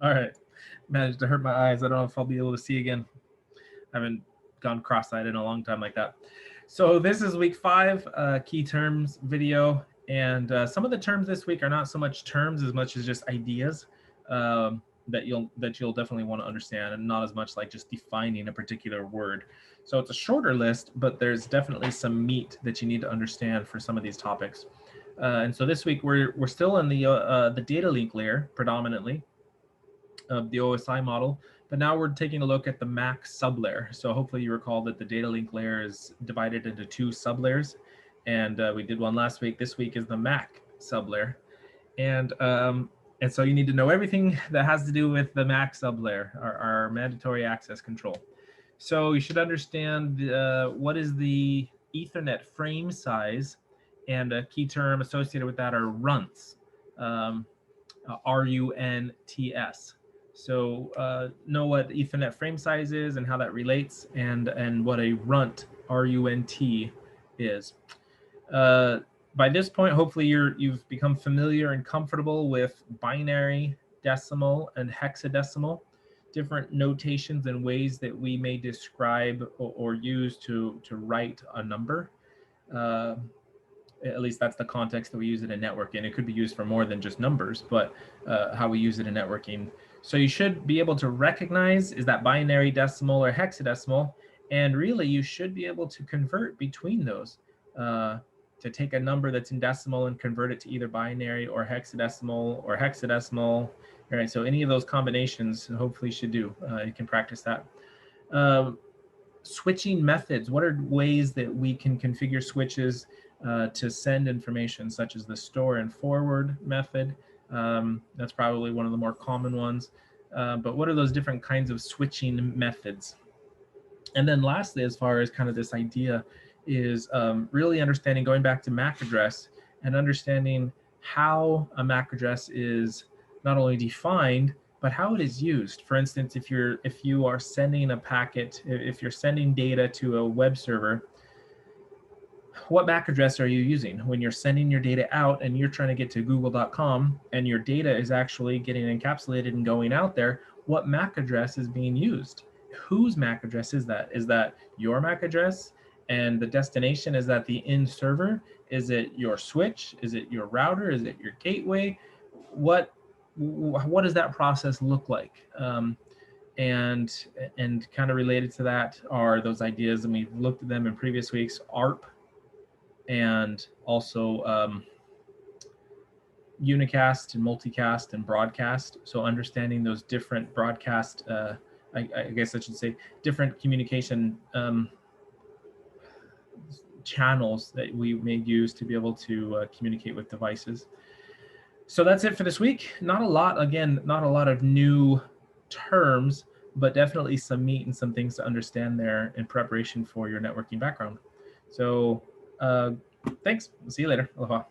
All right. Managed to hurt my eyes. I don't know if I'll be able to see again. I haven't gone cross-eyed in a long time like that. So this is week 5, key terms video. And some of the terms this week are not so much terms as much as just ideas that you'll definitely want to understand, and not as much like just defining a particular word. So it's a shorter list, but there's definitely some meat that you need to understand for some of these topics. And so this week we're still in the data link layer predominantly of the OSI model, but now we're taking a look at the MAC sublayer. So hopefully you recall that the data link layer is divided into 2 sublayers, and we did one last week. This week is the MAC sublayer, and so you need to know everything that has to do with the MAC sublayer, our mandatory access control. So you should understand what is the Ethernet frame size, and a key term associated with that are runts, RUNTS. So know what Ethernet frame size is and how that relates, and what a runt, RUNT, is. By this point, hopefully you've become familiar and comfortable with binary, decimal, and hexadecimal, different notations and ways that we may describe or use to write a number. At least that's the context that we use it in networking. It could be used for more than just numbers, but how we use it in networking. So you should be able to recognize, is that binary, decimal, or hexadecimal? And really, you should be able to convert between those, to take a number that's in decimal and convert it to either binary or hexadecimal or hexadecimal. All right, so any of those combinations, hopefully you should do. You can practice that. Switching methods. What are ways that we can configure switches to send information, such as the store and forward method? That's probably one of the more common ones. But what are those different kinds of switching methods? And then lastly, as far as kind of this idea is really understanding, going back to MAC address and understanding how a MAC address is not only defined, but how it is used. For instance, if you are sending a packet, if you're sending data to a web server, what MAC address are you using? When you're sending your data out and you're trying to get to google.com and your data is actually getting encapsulated and going out there, what MAC address is being used? Whose MAC address is that? Is that your MAC address? And the destination, is that the end server? Is it your switch? Is it your router? Is it your gateway? What does that process look like? And kind of related to that are those ideas, and we've looked at them in previous weeks, ARP, and also unicast and multicast and broadcast. So understanding those different broadcast, I guess I should say, different communication channels that we may use to be able to communicate with devices. So that's it for this week. Not a lot, again, not a lot of new terms, but definitely some meat and some things to understand there in preparation for your networking background. So thanks. See you later. Aloha.